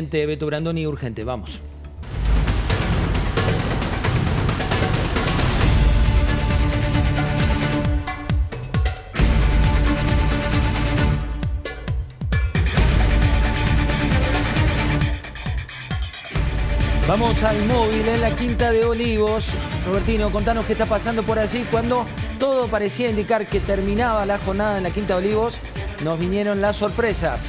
Beto Brandoni, urgente, vamos. Vamos al móvil en la Quinta de Olivos. Robertino, contanos qué está pasando por allí. Cuando todo parecía indicar que terminaba la jornada en la Quinta de Olivos, nos vinieron las sorpresas.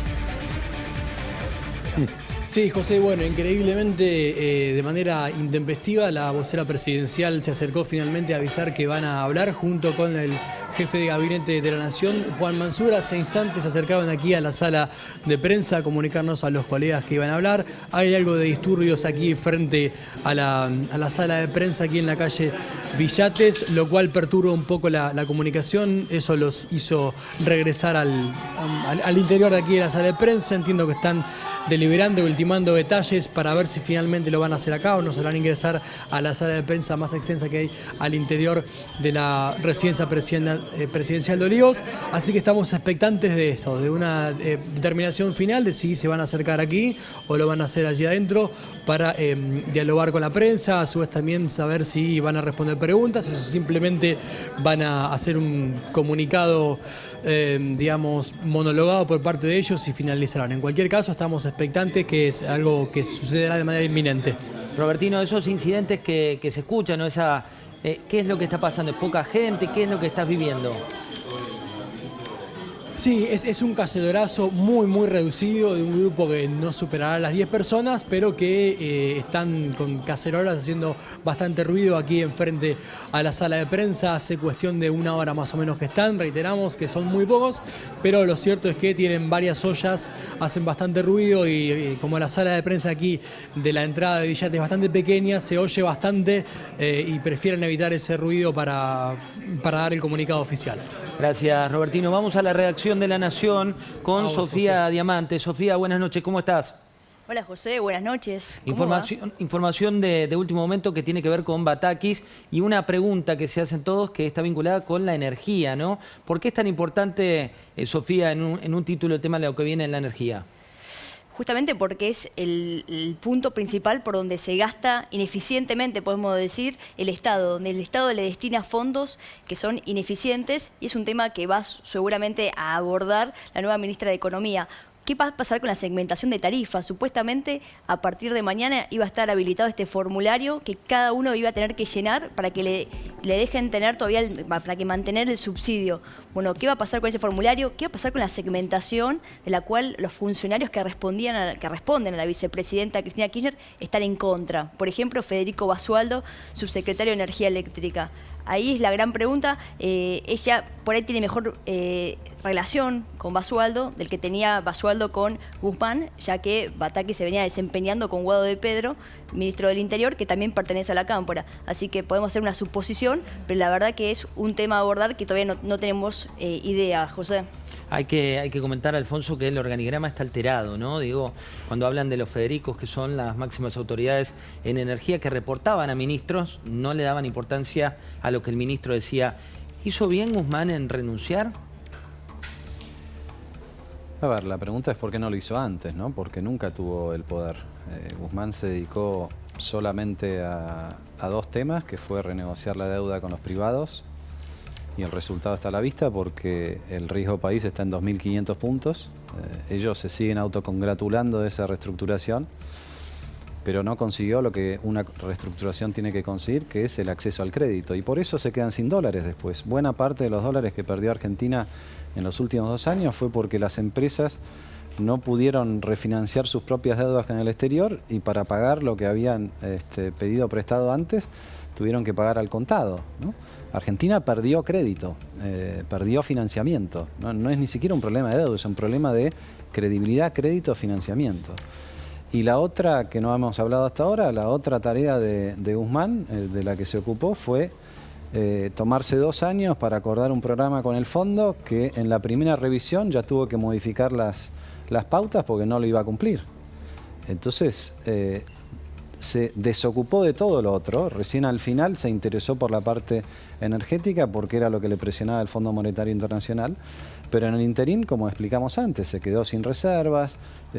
Sí, José, bueno, increíblemente, de manera intempestiva, la vocera presidencial se acercó finalmente a avisar que van a hablar junto con el jefe de gabinete de la Nación, Juan Mansur. Hace instantes se acercaban aquí a la sala de prensa a comunicarnos a los colegas que iban a hablar. Hay algo de disturbios aquí frente a la sala de prensa, aquí en la calle Villates, lo cual perturba un poco la comunicación. Eso los hizo regresar al interior de aquí de la sala de prensa. Entiendo que están deliberando y ultimando detalles para ver si finalmente lo van a hacer acá o nos harán ingresar a la sala de prensa más extensa que hay al interior de la residencia presidencial de Olivos. Así que estamos expectantes de eso, de una determinación final de si se van a acercar aquí o lo van a hacer allí adentro para dialogar con la prensa, a su vez también saber si van a responder preguntas o si simplemente van a hacer un comunicado, digamos, monologado por parte de ellos y finalizarán. En cualquier caso, estamos expectantes que es algo que sucederá de manera inminente. Robertino, esos incidentes que se escuchan, ¿no? ¿Qué es lo que está pasando? ¿Es poca gente? ¿Qué es lo que estás viviendo? Sí, es un cacerolazo muy reducido de un grupo que no superará las 10 personas, pero que están con cacerolas haciendo bastante ruido aquí enfrente a la sala de prensa. Hace cuestión de una hora más o menos que están, reiteramos que son muy pocos, pero lo cierto es que tienen varias ollas, hacen bastante ruido y como la sala de prensa aquí de la entrada de Villate es bastante pequeña, se oye bastante y prefieren evitar ese ruido para dar el comunicado oficial. Gracias, Robertino. Vamos a la redacción de La Nación con Sofía José. Diamante. Sofía, buenas noches, ¿cómo estás? Hola José, buenas noches. Información de último momento que tiene que ver con Batakis y una pregunta que se hacen todos que está vinculada con la energía, ¿no? ¿Por qué es tan importante, Sofía, en un título el tema de lo que viene en la energía? Justamente porque es el punto principal por donde se gasta ineficientemente, podemos decir, el Estado, donde el Estado le destina fondos que son ineficientes y es un tema que va seguramente a abordar la nueva ministra de Economía. ¿Qué va a pasar con la segmentación de tarifas? Supuestamente a partir de mañana iba a estar habilitado este formulario que cada uno iba a tener que llenar para que le dejen tener todavía, para que mantener el subsidio. Bueno, ¿qué va a pasar con ese formulario? ¿Qué va a pasar con la segmentación de la cual los funcionarios que responden a la vicepresidenta Cristina Kirchner están en contra? Por ejemplo, Federico Basualdo, subsecretario de Energía Eléctrica. Ahí es la gran pregunta. Ella por ahí tiene mejor relación con Basualdo del que tenía Basualdo con Guzmán, ya que Batakis se venía desempeñando con Guado de Pedro, ministro del Interior, que también pertenece a la Cámpora. Así que podemos hacer una suposición, pero la verdad que es un tema a abordar que todavía no tenemos idea, José. Hay que comentar, Alfonso, que el organigrama está alterado, ¿no? Digo, cuando hablan de los Federicos, que son las máximas autoridades en energía que reportaban a ministros, no le daban importancia a lo que el ministro decía. ¿Hizo bien Guzmán en renunciar? A ver, la pregunta es por qué no lo hizo antes, ¿no? Porque nunca tuvo el poder. Guzmán se dedicó solamente a dos temas, que fue renegociar la deuda con los privados, y el resultado está a la vista porque el riesgo país está en 2.500 puntos. Ellos se siguen autocongratulando de esa reestructuración, pero no consiguió lo que una reestructuración tiene que conseguir, que es el acceso al crédito. Y por eso se quedan sin dólares después. Buena parte de los dólares que perdió Argentina en los últimos 2 años fue porque las empresas no pudieron refinanciar sus propias deudas en el exterior y para pagar lo que habían pedido prestado antes, tuvieron que pagar al contado, ¿no? Argentina perdió crédito, perdió financiamiento. No es ni siquiera un problema de deuda, es un problema de credibilidad, crédito, financiamiento. Y la otra que no hemos hablado hasta ahora, la otra tarea de Guzmán, de la que se ocupó, fue tomarse 2 años para acordar un programa con el fondo que en la primera revisión ya tuvo que modificar las pautas porque no lo iba a cumplir. Entonces, se desocupó de todo lo otro, recién al final se interesó por la parte energética porque era lo que le presionaba el Fondo Monetario Internacional, pero en el interín, como explicamos antes, se quedó sin reservas,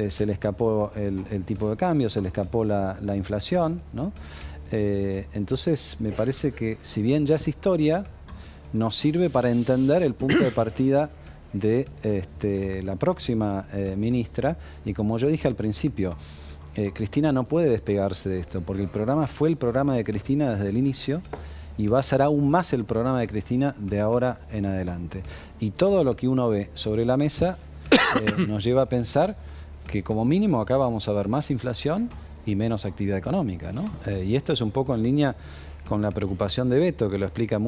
se le escapó el tipo de cambio, se le escapó la inflación, ¿no? Entonces me parece que si bien ya es historia, nos sirve para entender el punto de partida de la próxima ministra, y como yo dije al principio, Cristina no puede despegarse de esto, porque el programa fue el programa de Cristina desde el inicio y va a ser aún más el programa de Cristina de ahora en adelante. Y todo lo que uno ve sobre la mesa nos lleva a pensar que como mínimo acá vamos a ver más inflación y menos actividad económica, ¿no? Y esto es un poco en línea con la preocupación de Beto, que lo explica muy